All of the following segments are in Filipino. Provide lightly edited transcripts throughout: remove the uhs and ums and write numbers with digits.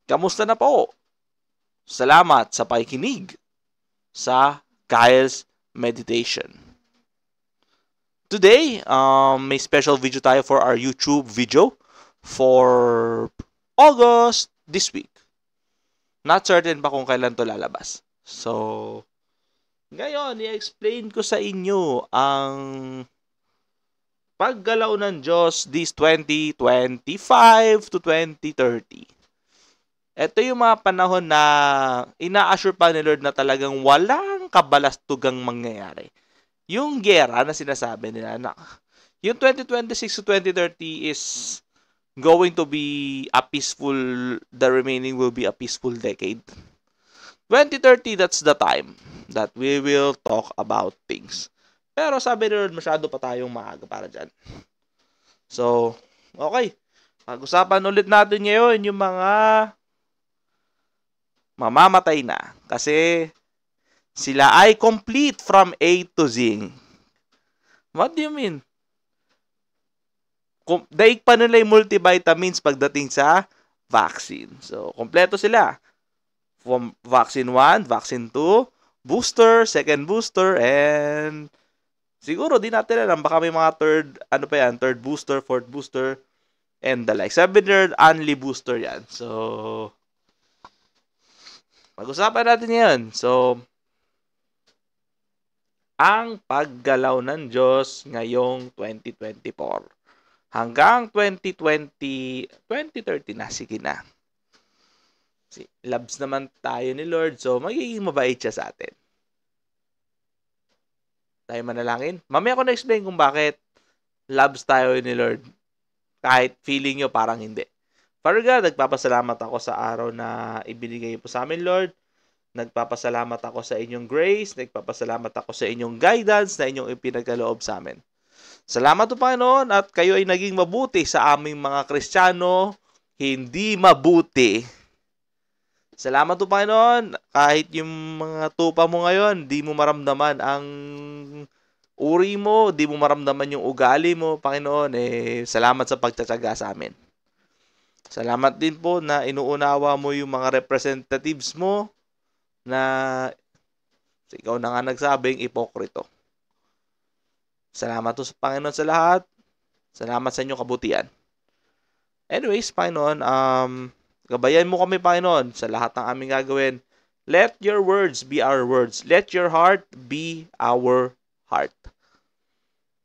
Kamusta na po? Salamat sa pakikinig sa Kyle's Meditation. Today, may special video tayo for our YouTube video for August this week. Not certain pa kung kailan to lalabas. So, ngayon, i-explain ko sa inyo ang paggalaw ng Diyos this 2025 to 2030. Ito yung mga panahon na ina-assure pa ni Lord na talagang walang kabalastugang mangyayari. Yung gera na sinasabi nila na yung 2026 to 2030 is going to be a peaceful, the remaining will be a peaceful decade. 2030, that's the time that we will talk about things. Pero sabi ni Lord, masyado pa tayong maaga para dyan. So, okay. Pag-usapan ulit natin ngayon yung mga mamamatay na. Kasi sila ay complete from A to Z. What do you mean? Daig pa nila yung multivitamins pagdating sa vaccine. So, kompleto sila. From vaccine 1, vaccine 2, booster, second booster, and siguro di natin alam, baka may mga third booster, fourth booster, and the like. 7-year only booster yan. So, pag-usapan natin yan. So, ang paggalaw ng Diyos ngayong 2024. Hanggang 2030 na, sige na. Loves naman tayo ni Lord, so magiging mabait siya sa atin. Tayo manalangin. Mamaya ko na-explain kung bakit loves tayo ni Lord. Kahit feeling nyo parang hindi. Father God, nagpapasalamat ako sa araw na ibinigay po sa amin, Lord. Nagpapasalamat ako sa inyong grace. Nagpapasalamat ako sa inyong guidance na inyong ipinagkaloob sa amin. Salamat po, Panginoon, at kayo ay naging mabuti sa aming mga Kristiyano, hindi mabuti. Salamat po, Panginoon, kahit yung mga tupa mo ngayon, di mo maramdaman ang uri mo, di mo maramdaman yung ugali mo, Panginoon, salamat sa pagtsatsaga sa amin. Salamat din po na inuunawa mo yung mga representatives mo na ikaw na nga nagsabing ipokrito. Salamat po sa Panginoon sa lahat. Salamat sa inyong kabutihan. Anyways, Panginoon, gabayan mo kami, Panginoon, sa lahat ng aming gagawin. Let your words be our words. Let your heart be our heart.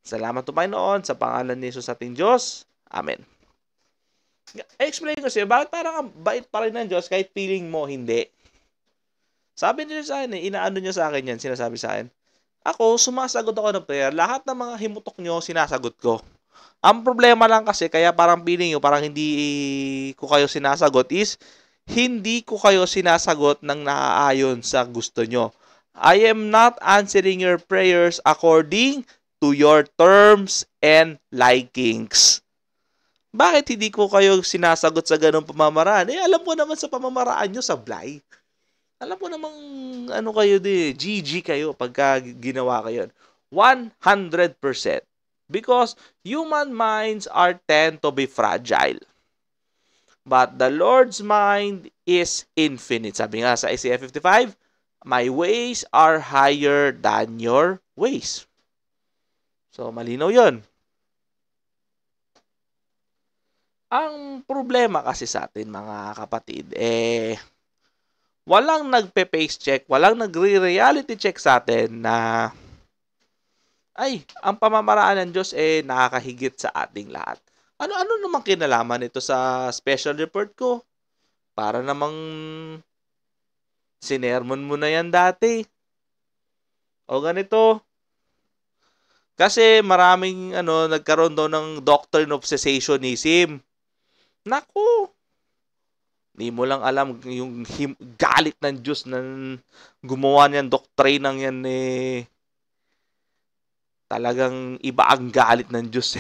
Salamat po, Panginoon, sa pangalan ni Jesus ating Diyos. Amen. I-explain ko siya, bakit parang bait pa rin ng Diyos kahit feeling mo hindi? Sabi niya sa akin, inaano niya sa akin yan, sinasabi sa akin. Ako, sumasagot ako ng prayer. Lahat ng mga himutok niyo, sinasagot ko. Ang problema lang kasi, kaya parang feeling nyo, parang hindi ko kayo sinasagot is, hindi ko kayo sinasagot ng naaayon sa gusto nyo. I am not answering your prayers according to your terms and likings. Bakit hindi ko kayo sinasagot sa ganong pamamaraan? Alam ko naman sa pamamaraan nyo, sablay. Alam ko namang, kayo GG kayo pagka ginawa kayo. 100%. Because human minds tend to be fragile. But the Lord's mind is infinite. Sabi nga sa Isaiah 55, my ways are higher than your ways. So, malinaw yun. Ang problema kasi sa atin, mga kapatid, walang nagpe-face check, walang nagre-reality check sa atin na ang pamamaraan ng Diyos nakakahigit sa ating lahat. Ano namang kinalaman ito sa special report ko? Para namang sinermon mo na yan dati. O ganito. Kasi maraming nagkaroon daw ng doctrine of cessationism. Naku! Hindi mo lang alam yung galit ng Diyos na gumawa niyan, doktrinang yan talagang iba ang galit ng Diyos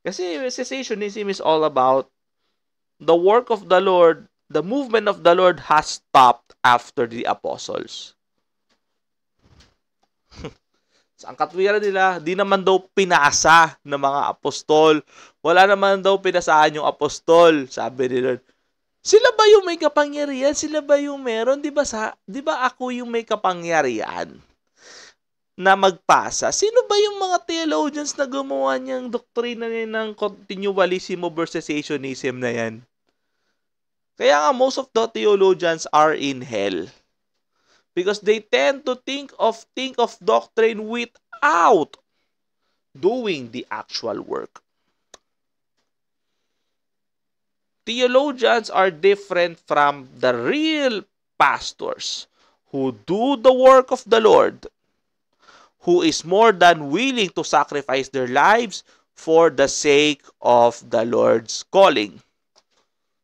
Kasi cessationism is all about the work of the Lord, the movement of the Lord has stopped after the apostles. Ang katwiran nila, di naman daw pinasa ng mga apostol. Wala naman daw pinasahan yung apostol, sabi ni Lord. Sila ba yung may kapangyarihan? Sila ba yung meron? 'Di ba ako yung may kapangyarihan na magpasa? Sino ba yung mga theologians na gumawa niyang doktrina ng continualismo versus cessationism na yan? Kaya nga most of the theologians are in hell. Because they tend to think of doctrine without doing the actual work. Theologians are different from the real pastors who do the work of the Lord, who is more than willing to sacrifice their lives for the sake of the Lord's calling.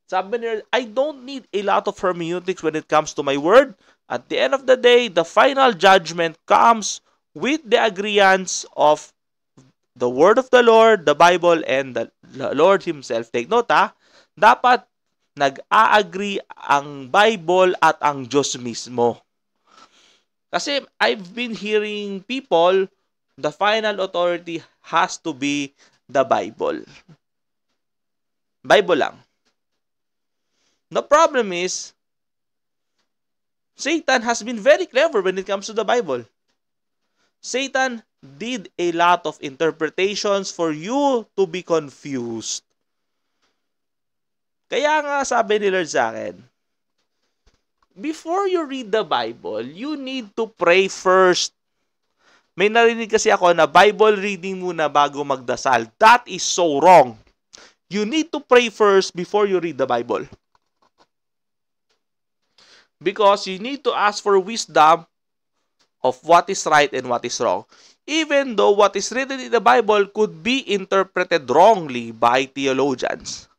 Sabi nila, I don't need a lot of hermeneutics when it comes to my word. At the end of the day, the final judgment comes with the agreeance of the word of the Lord, the Bible, and the Lord Himself. Take note dapat nag-a-agree ang Bible at ang Diyos mismo. Kasi I've been hearing people, the final authority has to be the Bible. Bible lang. The problem is, Satan has been very clever when it comes to the Bible. Satan did a lot of interpretations for you to be confused. Kaya nga sabi ni Lord sa akin, before you read the Bible, you need to pray first. May narinig kasi ako na Bible reading muna bago magdasal. That is so wrong. You need to pray first before you read the Bible. Because you need to ask for wisdom of what is right and what is wrong. Even though what is written in the Bible could be interpreted wrongly by theologians.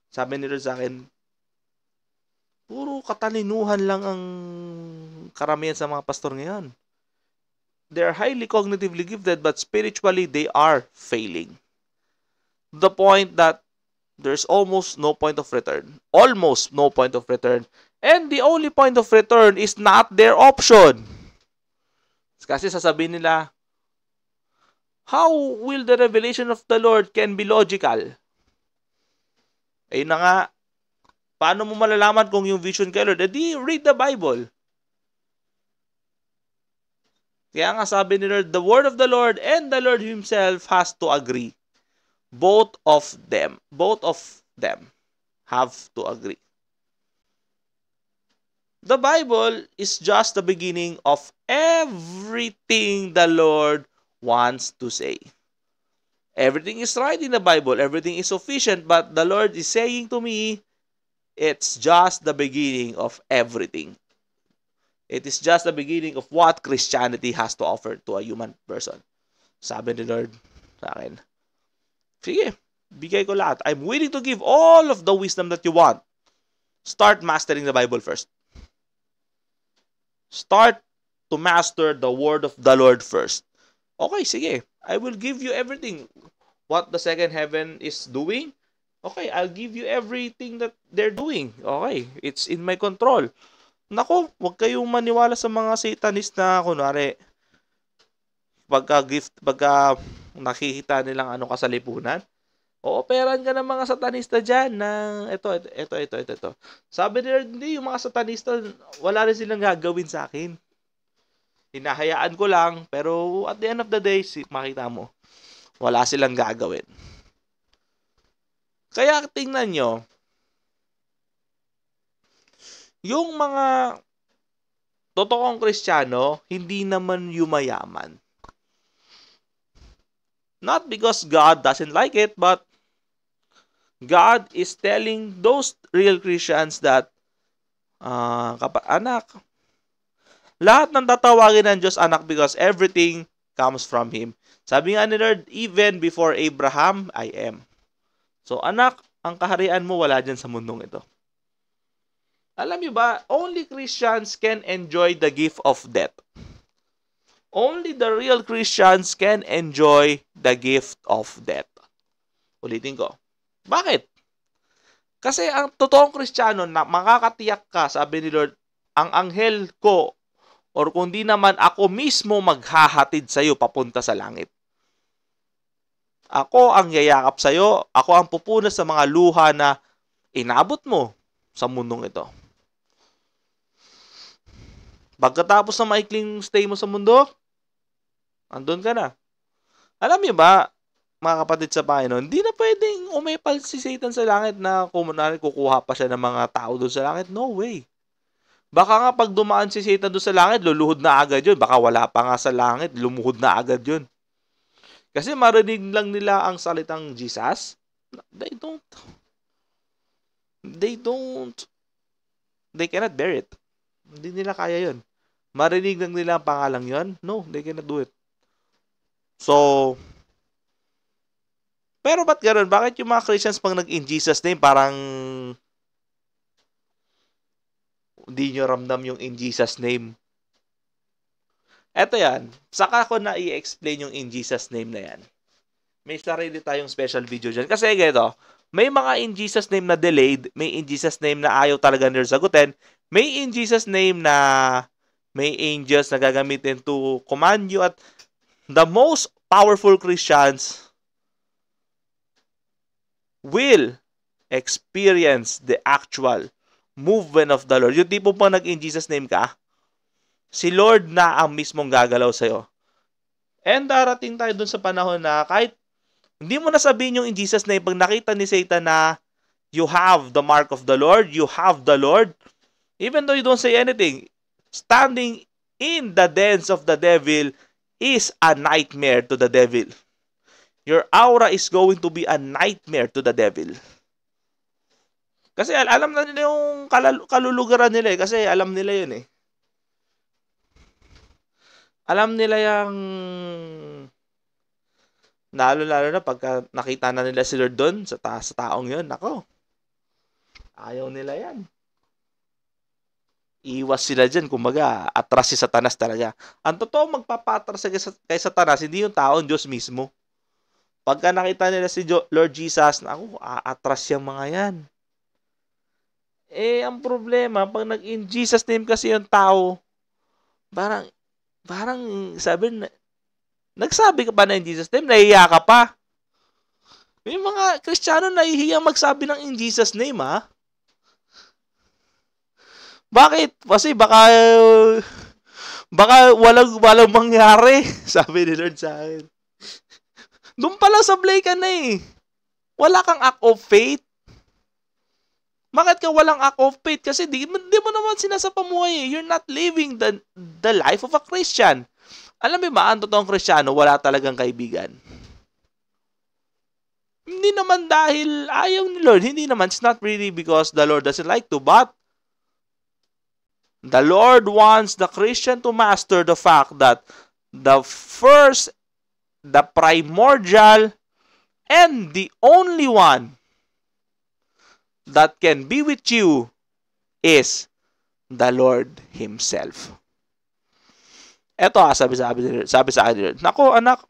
Sabi nila sa akin, puro katalinuhan lang ang karamihan sa mga pastor ngayon. They're highly cognitively gifted but spiritually they are failing. The point that there's almost no point of return. Almost no point of return. And the only point of return is not their option. Kasi sasabihin nila, how will the revelation of the Lord can be logical? Ayun na nga, paano mo malalaman kung yung vision kay Lord? Di read the Bible. Kaya nga sabi ni Lord, the word of the Lord and the Lord Himself has to agree. Both of them have to agree. The Bible is just the beginning of everything the Lord wants to say. Everything is right in the Bible. Everything is sufficient. But the Lord is saying to me, it's just the beginning of everything. It is just the beginning of what Christianity has to offer to a human person. Sabi ni Lord sa akin, sige, bigay ko lahat. I'm willing to give all of the wisdom that you want. Start mastering the Bible first. Start to master the word of the Lord first. Okay, sige. I will give you everything. What the second heaven is doing, okay, I'll give you everything that they're doing. Okay, it's in my control. Nako, huwag kayong maniwala sa mga satanist na, kunwari, pagka nakikita nilang kasalipunan, ooperan ka ng mga satanista dyan na, ito. Sabi nila, hindi, yung mga satanista, wala rin silang gagawin sa akin. Hinahayaan ko lang, pero at the end of the day, makita mo, wala silang gagawin. Kaya tingnan nyo, yung mga totoong Kristiyano, hindi naman yumayaman. Not because God doesn't like it, but God is telling those real Christians that, anak, lahat ng tatawagin ng Diyos anak because everything comes from Him. Sabi nga ni Lord, even before Abraham, I am. So anak, ang kaharian mo wala dyan sa mundong ito. Alam niyo ba, only Christians can enjoy the gift of death. Only the real Christians can enjoy the gift of death. Ulitin ko. Bakit? Kasi ang totoong Kristiyano na makakatiyak ka, sabi ni Lord, ang anghel ko, or kundi naman ako mismo maghahatid sa iyo papunta sa langit. Ako ang yayakap sa iyo, ako ang pupunas sa mga luha na inabot mo sa mundong ito. Pagkatapos ng maikling stay mo sa mundo, andun ka na. Alam niyo ba, mga kapatid sa Panginoon, hindi na pwedeng umepal si Satan sa langit na kumunari kukuha pa siya ng mga tao doon sa langit. No way. Baka nga pag dumaan si Satan doon sa langit, luluhod na agad yun. Baka wala pa nga sa langit, lumuhod na agad yun. Kasi marinig lang nila ang salitang Jesus. They cannot bear it. Hindi nila kaya yun. Marinig lang nila ang pangalang yun. No, they cannot do it. So, pero ba't gano'n? Bakit yung mga Christians pag nag-in Jesus name, parang hindi nyo ramdam yung in Jesus name? Eto yan. Saka ko na i-explain yung in Jesus name na yan. May sarili tayong special video dyan. Kasi ganito, may mga in Jesus name na delayed, may in Jesus name na ayaw talaga nila sagutin, may in Jesus name na may angels na gagamitin to command you, at the most powerful Christians will experience the actual movement of the Lord. Yung tipo pa nag-in Jesus name ka, si Lord na ang mismong gagalaw sa'yo. And darating tayo dun sa panahon na kahit hindi mo na sabihin yung in Jesus name, pag nakita ni Satan na you have the mark of the Lord, you have the Lord, even though you don't say anything, standing in the dens of the devil is a nightmare to the devil. Your aura is going to be a nightmare to the devil. Kasi alam na nila yung kalulugaran nila eh. Kasi alam nila yun eh. Alam nila yung lalo na pagka nakita na nila si Lord doon sa taong yun. Nako, ayaw nila yan. Iwas sila dyan. Kumbaga, atras si Satanas talaga. Ang totoo magpapatras kay Satanas, hindi yung taong Diyos mismo. Pagka nakita nila si Lord Jesus, naku, atras yung mga yan. Eh, ang problema, pag nag-in Jesus name kasi yung tao, parang sabi na, nagsabi ka pa na in Jesus name, nahihiya ka pa. May mga Kristiyano nahihiya magsabi ng in Jesus name, ha? Bakit? Kasi baka walang mangyari, sabi ni Lord sa akin. Doon pala sablay ka na eh. Wala kang act of faith. Bakit ka walang act of faith? Kasi di mo naman sinasapamuhay eh. You're not living the life of a Christian. Alam mo ba, ang totoong Kristiyano, wala talagang kaibigan. Hindi naman dahil ayaw ni Lord. Hindi naman. It's not really because the Lord doesn't like to, but the Lord wants the Christian to master the fact that the primordial, and the only one that can be with you is the Lord Himself. Eto sabi sa akin, nako anak,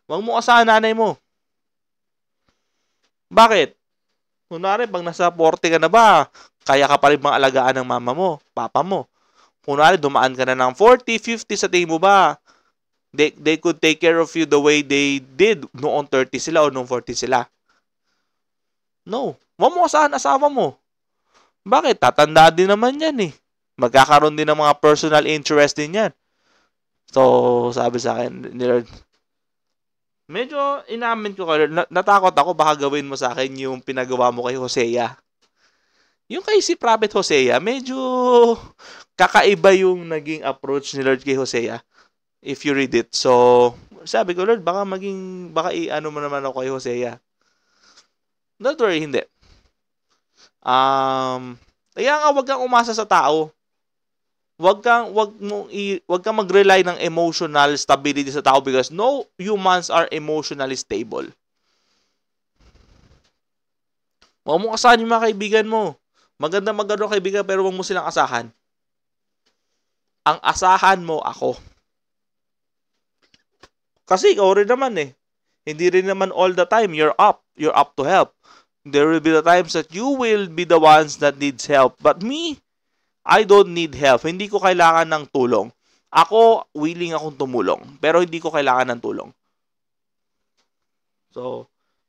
huwag mo asahan nanay mo. Bakit? Kunwari, pag nasa 40 ka na ba, kaya ka pa rin mga alagaan ng mama mo, papa mo. Kunwari, dumaan ka na ng 40, 50, sa tingin mo ba, they could take care of you the way they did noong 30 sila o noong 40 sila? No. Huwag mo asahan asawa mo. Bakit? Tatanda din naman yan eh. Magkakaroon din ng mga personal interest din yan. So, sabi sa akin ni Lord, medyo inamin ko kayo, natakot ako baka gawin mo sa akin yung pinagawa mo kay Hosea. Yung kay si Prophet Hosea, medyo kakaiba yung naging approach ni Lord kay Hosea. If you read it. So, sabi ko, Lord, baka i-ano mo naman ako kay Hosea. Don't worry, hindi. Kaya nga, wag kang umasa sa tao. Wag kang mag-rely ng emotional stability sa tao because no humans are emotionally stable. Huwag mo asahan yung mga kaibigan mo. Maganda kaibigan pero huwag mo silang asahan. Ang asahan mo ako. Kasi ikaw rin naman eh. Hindi rin naman all the time you're up to help. There will be the times that you will be the ones that needs help. But me, I don't need help. Hindi ko kailangan ng tulong. Ako, willing akong tumulong. Pero hindi ko kailangan ng tulong. So,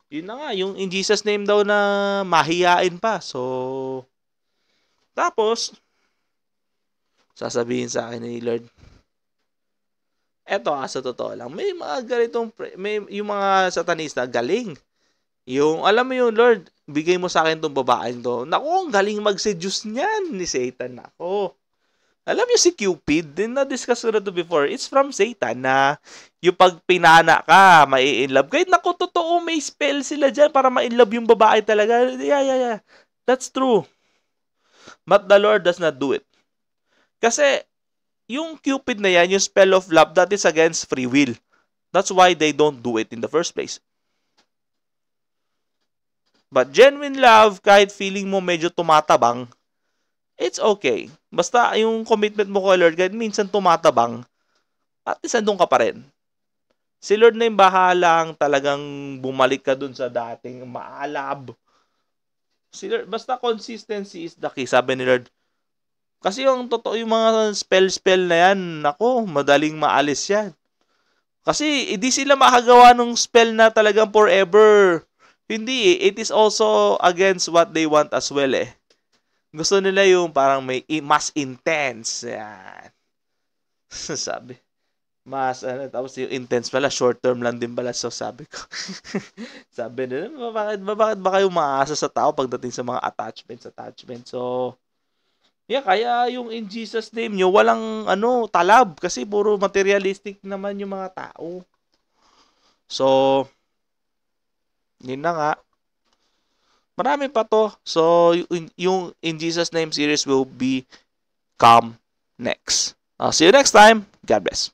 Yun na nga, yung in Jesus name daw na mahiyain pa. So, tapos, sasabihin sa akin ni Lord, eto sa totoo lang, may mga ganitong, may yung mga satanista, galing. Yung, alam mo yun, Lord, bigay mo sa akin tong babaeng to. Naku, ang galing mag-seduce niyan ni Satan. Naku. Alam niyo si Cupid, din na-discuss ko na to before, it's from Satan na yung pag pinana ka, mai-inlove. Kahit naku, totoo, may spell sila dyan para ma-inlove yung babae talaga. Yeah. That's true. But the Lord does not do it. Kasi, yung Cupid na yan, yung spell of love, that is against free will. That's why they don't do it in the first place. But genuine love, kahit feeling mo medyo tumatabang, it's okay. Basta yung commitment mo kay Lord, kahit minsan tumatabang, at least andun ka pa rin. Si Lord na yung bahalang talagang bumalik ka dun sa dating maalab. Si Lord, basta consistency is the key, sabi ni Lord. Kasi yung totoo, yung mga spell na yan, nako, madaling maalis yan. Kasi hindi sila makagawa ng spell na talagang forever. Hindi it is also against what they want as well eh. Gusto nila yung parang may mas intense. Yan. Sabi. Mas tapos yung intense pala, short term lang din pala. So sabi ko, sabi nila, bakit ba kayo maasa sa tao pagdating sa mga attachment? So, yeah, kaya yung in Jesus name nyo, walang talab. Kasi puro materialistic naman yung mga tao. So, yun na nga. Marami pa to. So, yung In Jesus Name series will be come next. See you next time. God bless.